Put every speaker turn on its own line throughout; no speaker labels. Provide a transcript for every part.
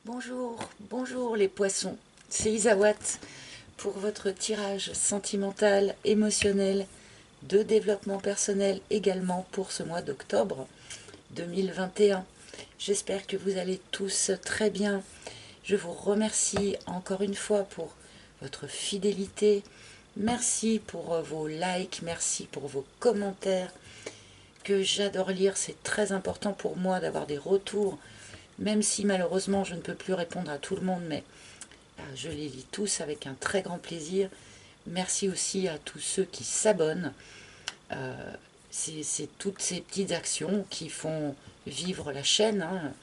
Bonjour, bonjour les poissons, c'est Isawat pour votre tirage sentimental, émotionnel, de développement personnel également pour ce mois d'octobre 2021. J'espère que vous allez tous très bien. Je vous remercie encore une fois pour votre fidélité. Merci pour vos likes, merci pour vos commentaires que j'adore lire. C'est très important pour moi d'avoir des retours, même si malheureusement je ne peux plus répondre à tout le monde, mais je les lis tous avec un très grand plaisir. Merci aussi à tous ceux qui s'abonnent. C'est toutes ces petites actions qui font vivre la chaîne, hein.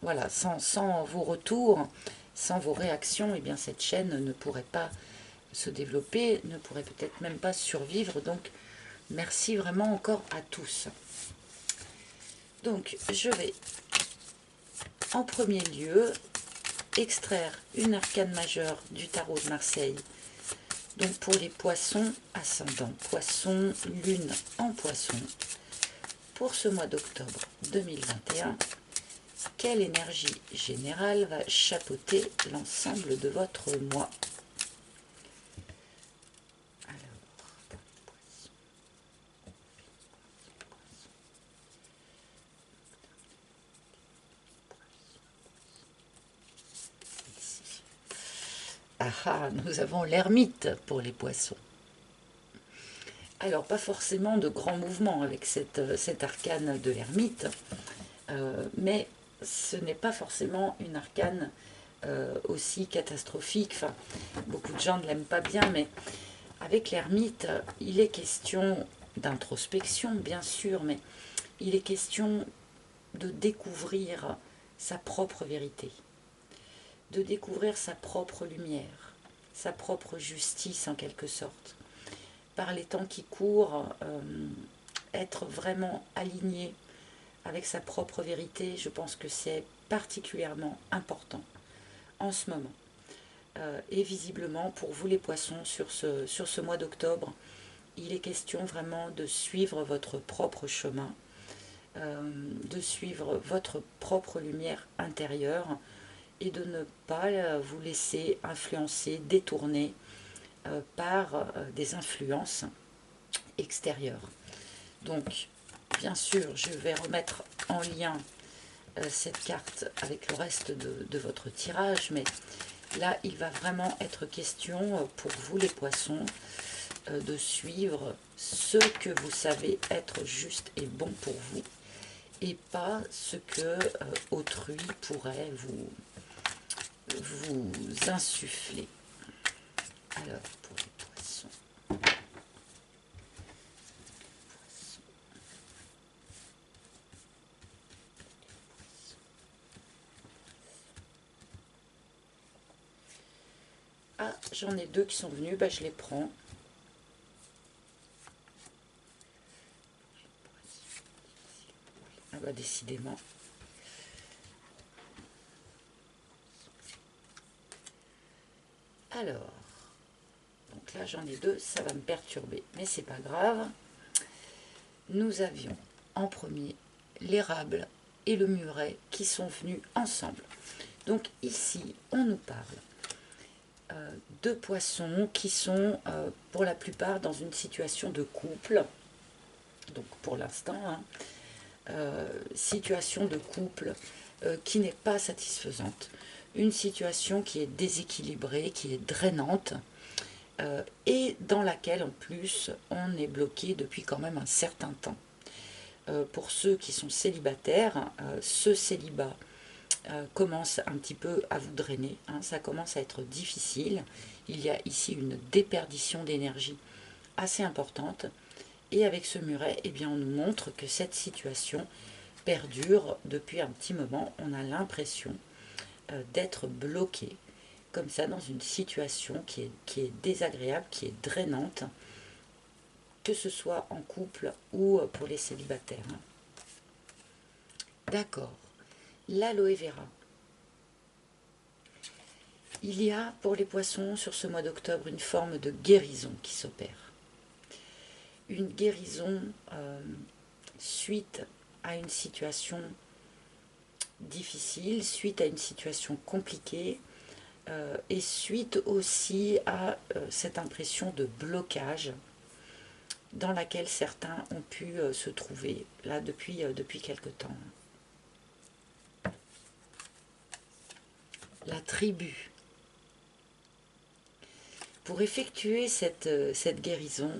Voilà, sans vos retours, sans vos réactions, eh bien cette chaîne ne pourrait pas se développer, ne pourrait peut-être même pas survivre. Donc merci vraiment encore à tous. Donc je vais en premier lieu extraire une arcane majeure du tarot de Marseille. Donc pour les poissons, ascendant poisson, lune en poisson, pour ce mois d'octobre 2021, quelle énergie générale va chapeauter l'ensemble de votre mois? Alors, pour les poissons, ici. Ah ah, nous avons l'ermite pour les poissons. Alors, pas forcément de grands mouvements avec cette arcane de l'ermite, mais ce n'est pas forcément une arcane aussi catastrophique. Enfin, beaucoup de gens ne l'aiment pas bien, mais avec l'ermite, il est question d'introspection, bien sûr, mais il est question de découvrir sa propre vérité, de découvrir sa propre lumière, sa propre justice en quelque sorte. Par les temps qui courent, être vraiment aligné avec sa propre vérité, je pense que c'est particulièrement important en ce moment. Et visiblement, pour vous les poissons, sur ce mois d'octobre, il est question vraiment de suivre votre propre chemin, de suivre votre propre lumière intérieure et de ne pas vous laisser influencer, détourner par des influences extérieures. Donc, bien sûr, je vais remettre en lien cette carte avec le reste de votre tirage, mais là, il va vraiment être question pour vous les poissons de suivre ce que vous savez être juste et bon pour vous et pas ce que autrui pourrait vous insuffler. Alors, pour les poissons. Ah, j'en ai deux qui sont venus, bah, je les prends. Ah bah décidément. Alors, donc là j'en ai deux, ça va me perturber, mais c'est pas grave. Nous avions en premier l'érable et le muret qui sont venus ensemble. Donc ici, on nous parle de poissons qui sont pour la plupart dans une situation de couple. Donc pour l'instant, hein, situation de couple qui n'est pas satisfaisante. Une situation qui est déséquilibrée, qui est drainante, et dans laquelle en plus on est bloqué depuis quand même un certain temps. Pour ceux qui sont célibataires, ce célibat commence un petit peu à vous drainer, hein, ça commence à être difficile. Il y a ici une déperdition d'énergie assez importante. Et avec ce muret, eh bien, on nous montre que cette situation perdure depuis un petit moment. On a l'impression d'être bloqué comme ça dans une situation qui est désagréable, qui est drainante, que ce soit en couple ou pour les célibataires. D'accord. L'aloe vera. Il y a pour les poissons sur ce mois d'octobre une forme de guérison qui s'opère. Une guérison suite à une situation difficile, suite à une situation compliquée, et suite aussi à cette impression de blocage dans laquelle certains ont pu se trouver là depuis quelque temps. La tribu. Pour effectuer cette guérison,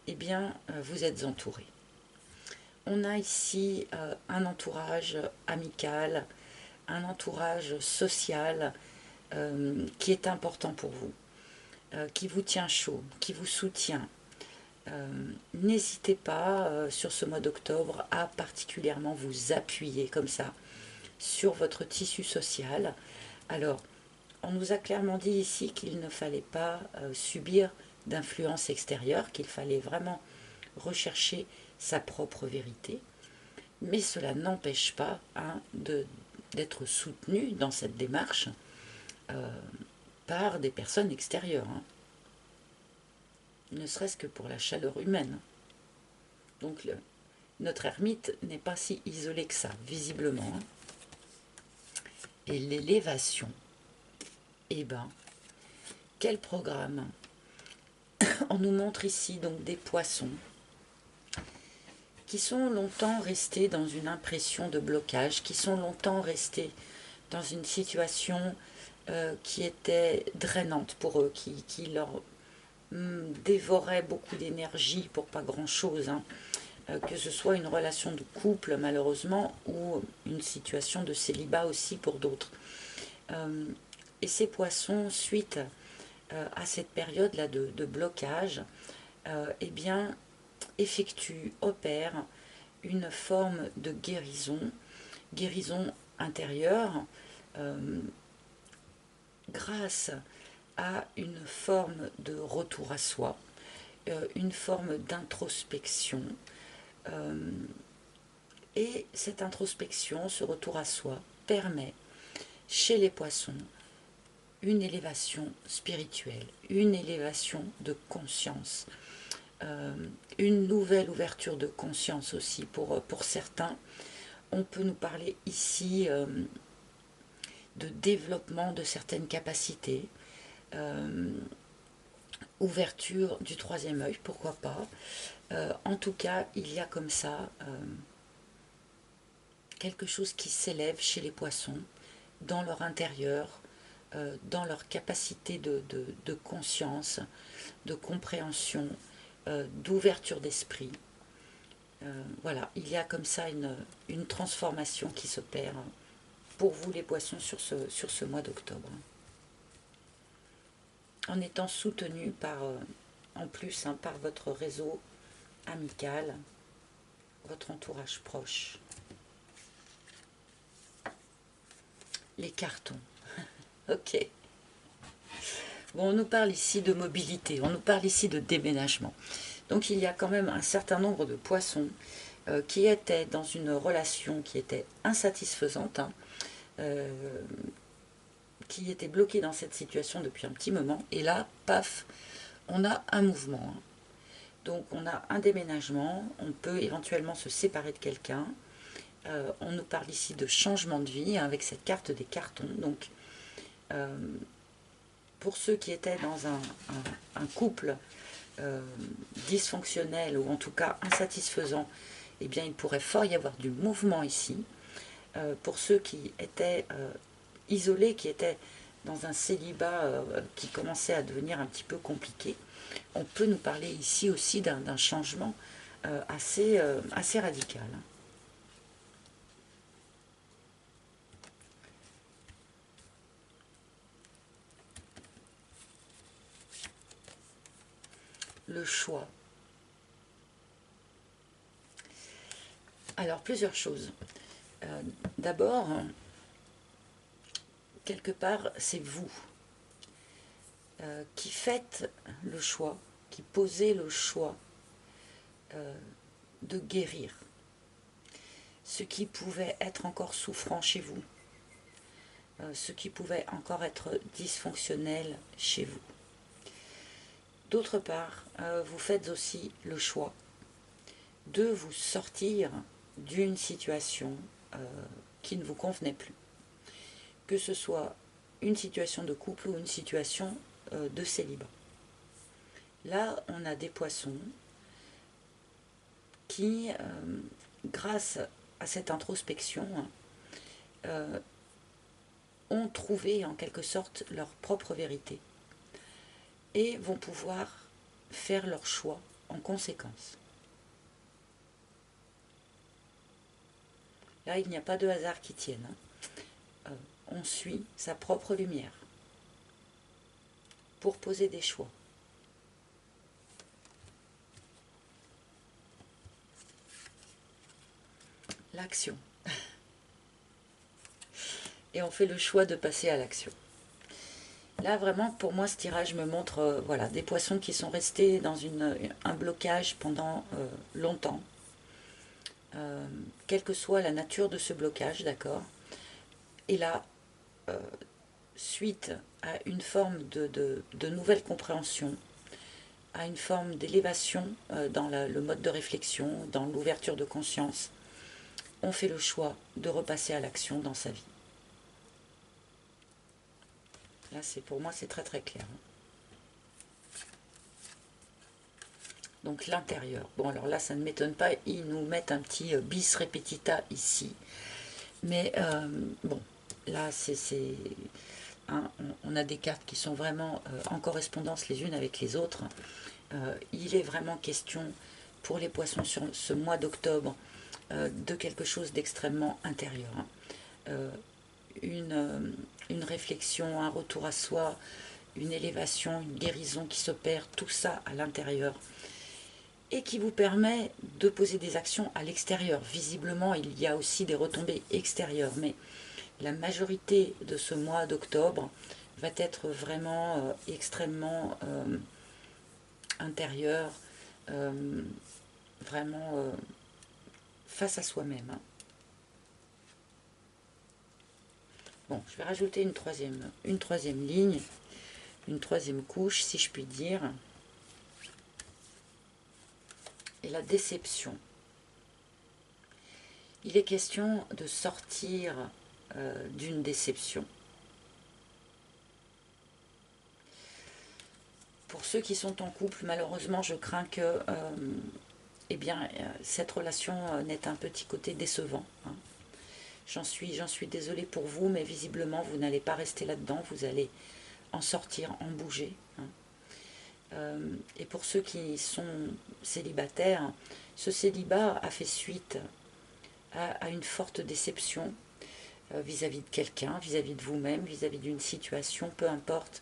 eh bien, vous êtes entouré. On a ici un entourage amical, un entourage social qui est important pour vous, qui vous tient chaud, qui vous soutient. N'hésitez pas sur ce mois d'octobre à particulièrement vous appuyer comme ça sur votre tissu social. Alors, on nous a clairement dit ici qu'il ne fallait pas subir d'influence extérieure, qu'il fallait vraiment rechercher sa propre vérité, mais cela n'empêche pas d'être soutenu dans cette démarche par des personnes extérieures, hein. Ne serait-ce que pour la chaleur humaine. Donc notre ermite n'est pas si isolé que ça, visiblement, hein. Et l'élévation, eh ben, quel programme! On nous montre ici donc des poissons qui sont longtemps restés dans une impression de blocage, qui sont longtemps restés dans une situation qui était drainante pour eux, qui leur dévorait beaucoup d'énergie pour pas grand-chose, hein. Que ce soit une relation de couple malheureusement ou une situation de célibat aussi pour d'autres. Et ces poissons, suite à cette période-là de blocage, eh bien, opèrent une forme de guérison intérieure, grâce à une forme de retour à soi, une forme d'introspection. Et cette introspection, ce retour à soi, permet chez les poissons une élévation spirituelle, une élévation de conscience, une nouvelle ouverture de conscience aussi pour certains. On peut nous parler ici de développement de certaines capacités, ouverture du troisième œil, pourquoi pas. En tout cas, il y a comme ça quelque chose qui s'élève chez les poissons, dans leur intérieur, dans leur capacité de conscience, de compréhension, d'ouverture d'esprit. Voilà, il y a comme ça une transformation qui s'opère pour vous les poissons sur ce mois d'octobre. En étant soutenu en plus par votre réseau amical, votre entourage proche. Les cartons. Ok. Bon, on nous parle ici de mobilité, on nous parle ici de déménagement. Donc il y a quand même un certain nombre de poissons qui étaient dans une relation qui était insatisfaisante, hein, qui étaient bloqués dans cette situation depuis un petit moment. Et là, paf, on a un mouvement, hein. Donc on a un déménagement, on peut éventuellement se séparer de quelqu'un. On nous parle ici de changement de vie, hein, avec cette carte des cartons. Donc pour ceux qui étaient dans un couple dysfonctionnel ou en tout cas insatisfaisant, eh bien il pourrait fort y avoir du mouvement ici. Pour ceux qui étaient isolés, qui étaient dans un célibat qui commençait à devenir un petit peu compliqué, on peut nous parler ici aussi d'un changement assez radical. Le choix. Alors, plusieurs choses. D'abord, quelque part, c'est vous qui faites le choix, qui posez le choix de guérir ce qui pouvait être encore souffrant chez vous, ce qui pouvait encore être dysfonctionnel chez vous. D'autre part, vous faites aussi le choix de vous sortir d'une situation qui ne vous convenait plus. Que ce soit une situation de couple ou une situation de célibat. Là, on a des poissons qui, grâce à cette introspection, ont trouvé en quelque sorte leur propre vérité et vont pouvoir faire leur choix en conséquence. Là, il n'y a pas de hasard qui tienne. On suit sa propre lumière pour poser des choix. L'action. Et on fait le choix de passer à l'action. Là, vraiment, pour moi, ce tirage me montre voilà, des poissons qui sont restés dans un blocage pendant longtemps. Quelle que soit la nature de ce blocage, d'accord. Et là, suite à une forme de nouvelle compréhension, à une forme d'élévation dans le mode de réflexion, dans l'ouverture de conscience, on fait le choix de repasser à l'action dans sa vie. Là, pour moi, c'est très très clair. Donc l'intérieur. Bon, alors là, ça ne m'étonne pas, ils nous mettent un petit bis repetita ici. Mais bon, là, on a des cartes qui sont vraiment en correspondance les unes avec les autres. Il est vraiment question pour les poissons sur ce mois d'octobre de quelque chose d'extrêmement intérieur. Une réflexion, un retour à soi, une élévation, une guérison qui s'opère, tout ça à l'intérieur. Et qui vous permet de poser des actions à l'extérieur. Visiblement, il y a aussi des retombées extérieures, mais la majorité de ce mois d'octobre va être vraiment extrêmement intérieur, vraiment face à soi-même. Bon, je vais rajouter une troisième ligne, une troisième couche, si je puis dire. Et la déception. Il est question de sortir d'une déception. Pour ceux qui sont en couple, malheureusement, je crains que cette relation n'ait un petit côté décevant. Hein. J'en suis désolée pour vous, mais visiblement, vous n'allez pas rester là-dedans. Vous allez en sortir, en bouger. Hein. Et pour ceux qui sont célibataires, ce célibat a fait suite à une forte déception vis-à-vis de quelqu'un, vis-à-vis de vous-même, vis-à-vis d'une situation, peu importe.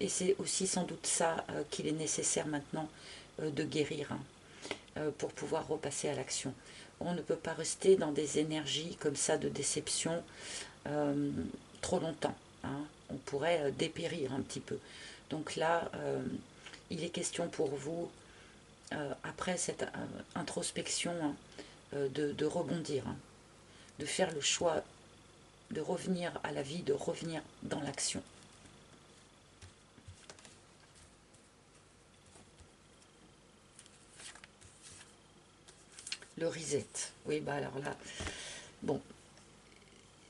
Et c'est aussi sans doute ça qu'il est nécessaire maintenant de guérir pour pouvoir repasser à l'action. On ne peut pas rester dans des énergies comme ça de déception trop longtemps. Hein. On pourrait dépérir un petit peu. Donc là, il est question pour vous, après cette introspection, de rebondir, hein, de faire le choix de revenir à la vie, de revenir dans l'action. Le reset. Oui, bah alors là, bon,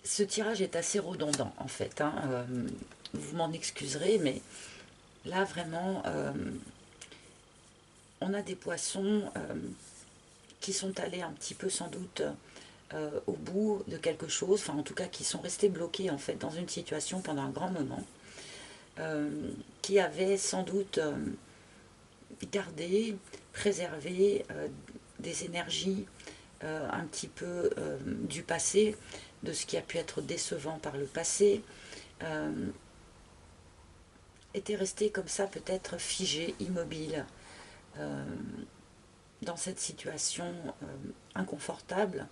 ce tirage est assez redondant en fait. Hein. Vous m'en excuserez, mais là vraiment, on a des poissons qui sont allés un petit peu sans doute au bout de quelque chose, enfin en tout cas qui sont restés bloqués en fait dans une situation pendant un grand moment, qui avaient sans doute gardé, préservé des énergies un petit peu du passé, de ce qui a pu être décevant par le passé, étaient restés comme ça peut-être figés, immobiles, dans cette situation inconfortable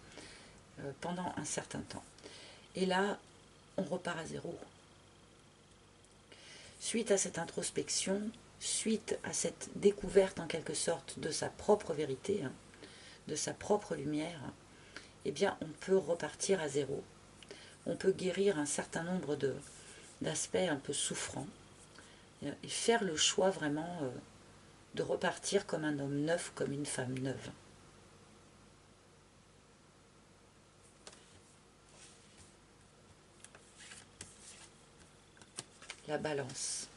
pendant un certain temps. Et là, on repart à zéro. Suite à cette introspection, suite à cette découverte en quelque sorte de sa propre vérité, hein, de sa propre lumière, eh bien on peut repartir à zéro. On peut guérir un certain nombre d'aspects un peu souffrants et faire le choix vraiment de repartir comme un homme neuf, comme une femme neuve. la balance.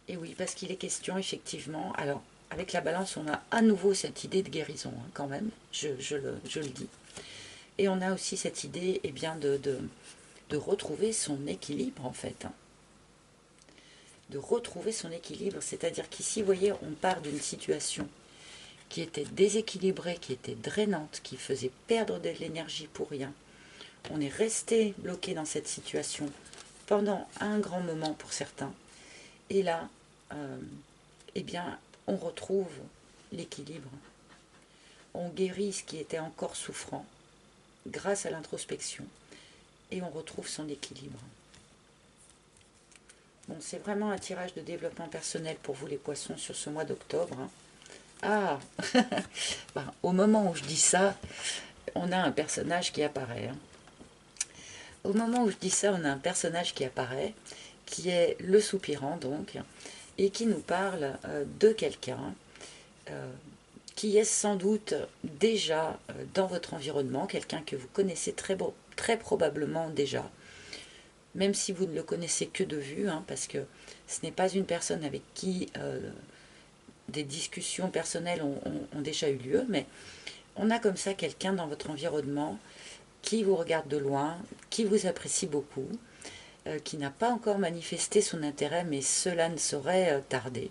Et oui, parce qu'il est question, effectivement, alors, avec la balance, on a à nouveau cette idée de guérison, hein, quand même, je le dis. Et on a aussi cette idée, eh bien, de retrouver son équilibre, en fait. Hein. De retrouver son équilibre, c'est-à-dire qu'ici, vous voyez, on part d'une situation qui était déséquilibrée, qui était drainante, qui faisait perdre de l'énergie pour rien. On est resté bloqué dans cette situation pendant un grand moment pour certains. Et là, eh bien, on retrouve l'équilibre. On guérit ce qui était encore souffrant grâce à l'introspection et on retrouve son équilibre. Bon, c'est vraiment un tirage de développement personnel pour vous les poissons sur ce mois d'octobre. Hein. Ah ben, au moment où je dis ça, on a un personnage qui apparaît. Hein. Au moment où je dis ça, on a un personnage qui apparaît, qui est le soupirant donc, et qui nous parle de quelqu'un qui est sans doute déjà dans votre environnement, quelqu'un que vous connaissez très probablement déjà, même si vous ne le connaissez que de vue, hein, parce que ce n'est pas une personne avec qui des discussions personnelles ont déjà eu lieu, mais on a comme ça quelqu'un dans votre environnement qui vous regarde de loin, qui vous apprécie beaucoup, qui n'a pas encore manifesté son intérêt, mais cela ne saurait tarder.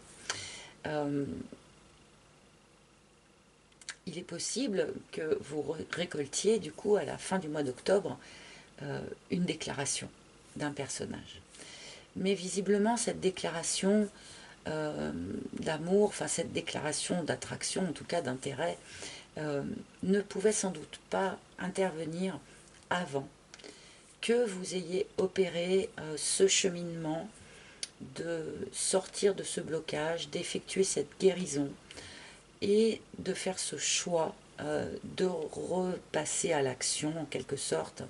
Il est possible que vous récoltiez, du coup, à la fin du mois d'octobre, une déclaration d'un personnage. Mais visiblement, cette déclaration d'amour, enfin cette déclaration d'attraction, en tout cas d'intérêt, ne pouvait sans doute pas intervenir avant que vous ayez opéré ce cheminement de sortir de ce blocage, d'effectuer cette guérison et de faire ce choix de repasser à l'action en quelque sorte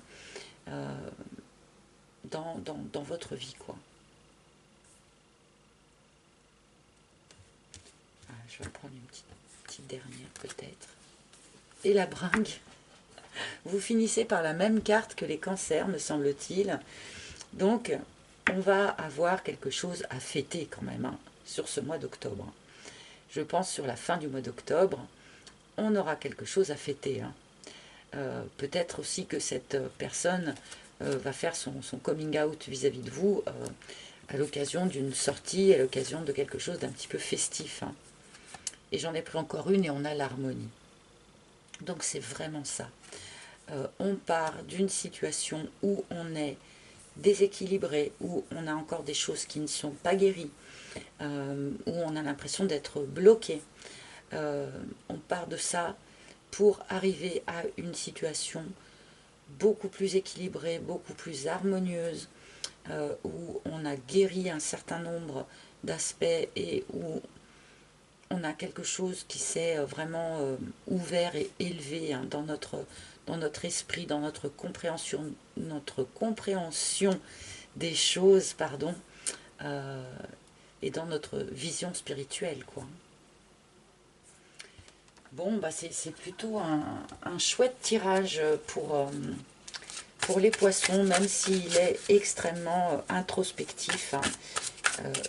dans votre vie, quoi. Ah, je vais prendre une petite dernière peut-être. Et la bringue. Vous finissez par la même carte que les cancers, me semble-t-il. Donc, on va avoir quelque chose à fêter quand même hein, sur ce mois d'octobre. Je pense sur la fin du mois d'octobre, on aura quelque chose à fêter. Hein. Peut-être aussi que cette personne va faire son coming out vis-à-vis de vous à l'occasion d'une sortie, à l'occasion de quelque chose d'un petit peu festif. Hein. Et j'en ai pris encore une et on a l'harmonie. Donc c'est vraiment ça. On part d'une situation où on est déséquilibré, où on a encore des choses qui ne sont pas guéries, où on a l'impression d'être bloqué. On part de ça pour arriver à une situation beaucoup plus équilibrée, beaucoup plus harmonieuse, où on a guéri un certain nombre d'aspects et où on a quelque chose qui s'est vraiment ouvert et élevé hein, dans notre esprit, dans notre compréhension des choses, pardon, et dans notre vision spirituelle, quoi. Bon, bah c'est plutôt un chouette tirage pour les poissons, même s'il est extrêmement introspectif. Hein.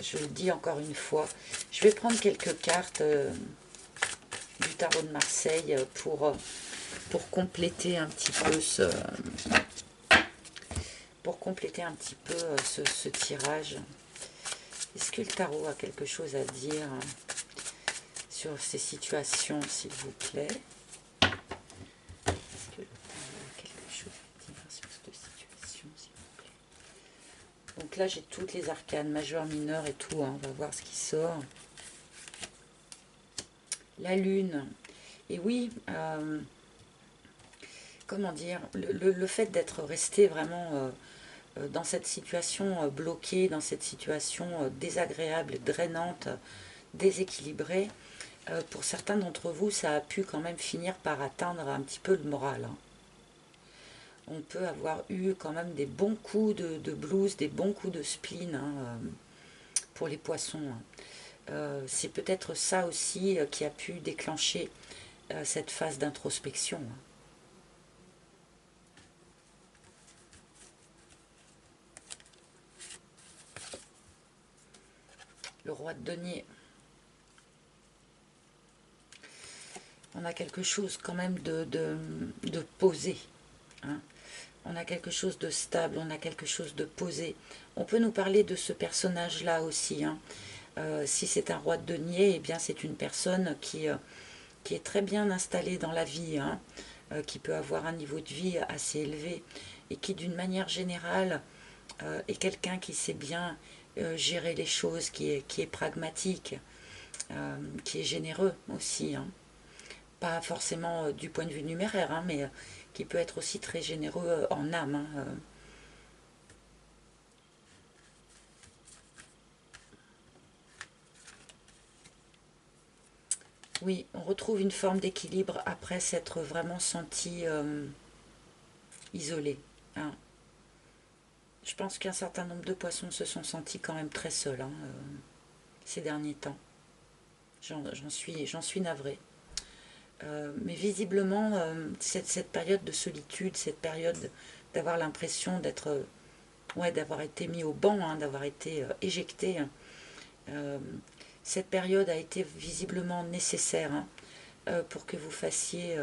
Je le dis encore une fois. Je vais prendre quelques cartes du tarot de Marseille pour compléter un petit peu ce tirage. Est-ce que le tarot a quelque chose à dire sur ces situations, s'il vous plaît? Est-ce que le tarot a quelque chose à dire sur cette situation, s'il vous plaît? Donc là, j'ai toutes les arcanes, majeures, mineures et tout. Hein. On va voir ce qui sort. La lune. Et oui, comment dire, le fait d'être resté vraiment dans cette situation bloquée, dans cette situation désagréable, drainante, déséquilibrée, pour certains d'entre vous, ça a pu quand même finir par atteindre un petit peu le moral. Hein. On peut avoir eu quand même des bons coups de blues, des bons coups de spleen hein, pour les poissons. Hein. C'est peut-être ça aussi qui a pu déclencher cette phase d'introspection. Hein. le roi de denier. On a quelque chose quand même de posé. Hein. On a quelque chose de stable, on a quelque chose de posé. On peut nous parler de ce personnage-là aussi. Hein. Si c'est un roi de denier, eh bien c'est une personne qui est très bien installée dans la vie, hein, qui peut avoir un niveau de vie assez élevé et qui d'une manière générale est quelqu'un qui sait bien gérer les choses, qui est pragmatique, qui est généreux aussi. Hein. Pas forcément du point de vue numéraire, hein, mais qui peut être aussi très généreux en âme. Hein. Oui, on retrouve une forme d'équilibre après s'être vraiment senti isolé. Hein. Je pense qu'un certain nombre de poissons se sont sentis quand même très seuls hein, ces derniers temps. J'en suis navrée. Mais visiblement, cette période de solitude, cette période d'avoir l'impression d'être, ouais, d'avoir été mis au banc, hein, d'avoir été éjecté, cette période a été visiblement nécessaire hein, pour que vous fassiez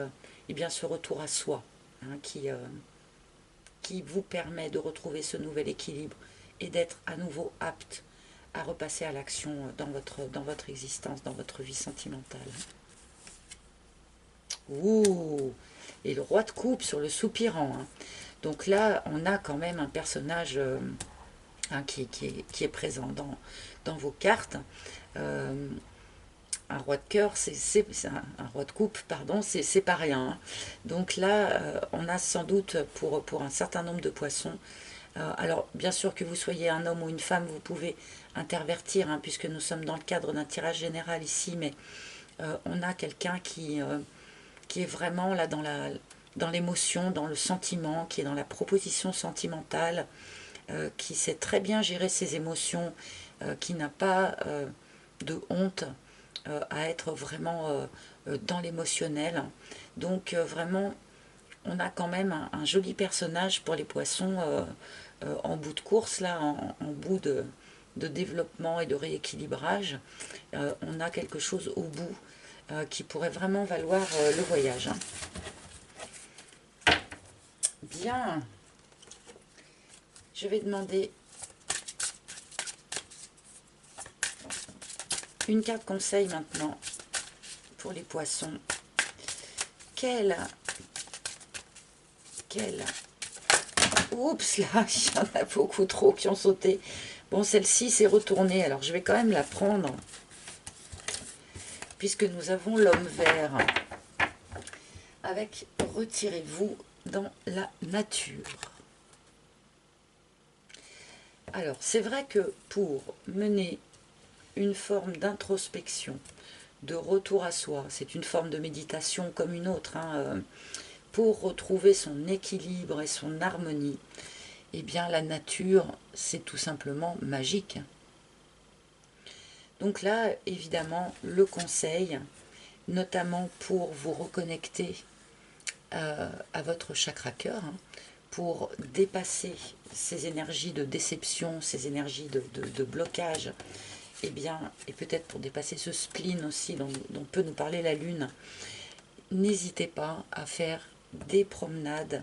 eh bien, ce retour à soi hein, qui vous permet de retrouver ce nouvel équilibre et d'être à nouveau apte à repasser à l'action dans votre existence, dans votre vie sentimentale. Ouh, et le roi de coupe sur le soupirant. Hein. Donc là, on a quand même un personnage hein, qui est présent dans vos cartes. Un roi de cœur, c'est un roi de coupe, pardon, c'est pas rien. Hein. Donc là, on a sans doute pour un certain nombre de poissons. Alors, bien sûr que vous soyez un homme ou une femme, vous pouvez intervertir, hein, puisque nous sommes dans le cadre d'un tirage général ici, mais on a quelqu'un qui est vraiment là dans l'émotion, dans le sentiment, qui est dans la proposition sentimentale, qui sait très bien gérer ses émotions, qui n'a pas de honte à être vraiment dans l'émotionnel. Donc vraiment, on a quand même un joli personnage pour les poissons en bout de course, là, en bout de développement et de rééquilibrage. On a quelque chose au bout qui pourrait vraiment valoir le voyage. Hein. Bien. Je vais demander une carte conseil maintenant pour les poissons. Quelle oups là, il y en a beaucoup trop qui ont sauté. Bon, celle-ci s'est retournée, alors je vais quand même la prendre. Puisque nous avons l'homme vert avec retirez-vous dans la nature. Alors, c'est vrai que pour mener une forme d'introspection, de retour à soi, c'est une forme de méditation comme une autre, hein, pour retrouver son équilibre et son harmonie, eh bien la nature, c'est tout simplement magique. Donc là, évidemment, le conseil, notamment pour vous reconnecter à votre chakra cœur, hein, pour dépasser ces énergies de déception, ces énergies de blocage, et peut-être pour dépasser ce spleen aussi dont peut nous parler la lune, n'hésitez pas à faire des promenades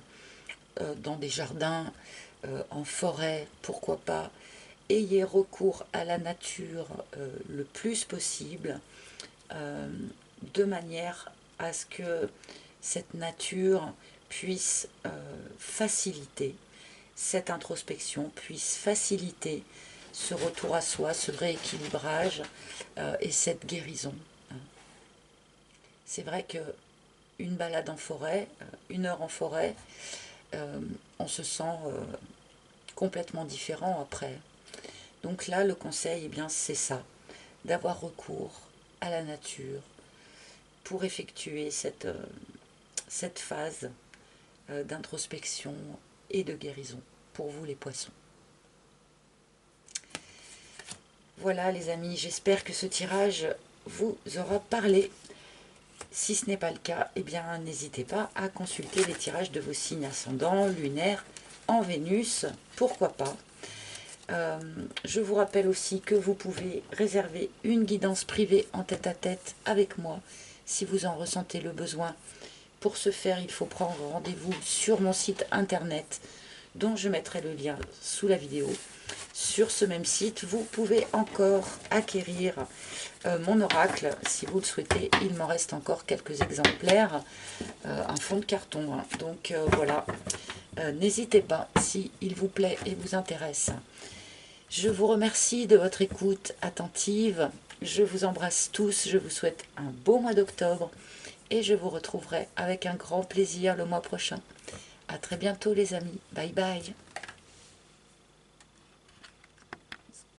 dans des jardins, en forêt, pourquoi pas. Ayez recours à la nature le plus possible, de manière à ce que cette nature puisse faciliter cette introspection, puisse faciliter ce retour à soi, ce rééquilibrage et cette guérison. C'est vrai que une balade en forêt, 1 heure en forêt, on se sent complètement différent après. Donc là, le conseil, eh bien, c'est ça, d'avoir recours à la nature pour effectuer cette phase d'introspection et de guérison pour vous les poissons. Voilà les amis, j'espère que ce tirage vous aura parlé. Si ce n'est pas le cas, eh bien n'hésitez pas à consulter les tirages de vos signes ascendants, lunaires, en Vénus, pourquoi pas. Je vous rappelle aussi que vous pouvez réserver une guidance privée en tête-à-tête avec moi si vous en ressentez le besoin. Pour ce faire, il faut prendre rendez-vous sur mon site internet dont je mettrai le lien sous la vidéo. Sur ce même site, vous pouvez encore acquérir mon oracle si vous le souhaitez. Il m'en reste encore quelques exemplaires, un fond de carton, hein. Donc voilà, n'hésitez pas si il vous plaît et vous intéresse. Je vous remercie de votre écoute attentive. Je vous embrasse tous. Je vous souhaite un beau mois d'octobre. Et je vous retrouverai avec un grand plaisir le mois prochain. À très bientôt les amis. Bye bye.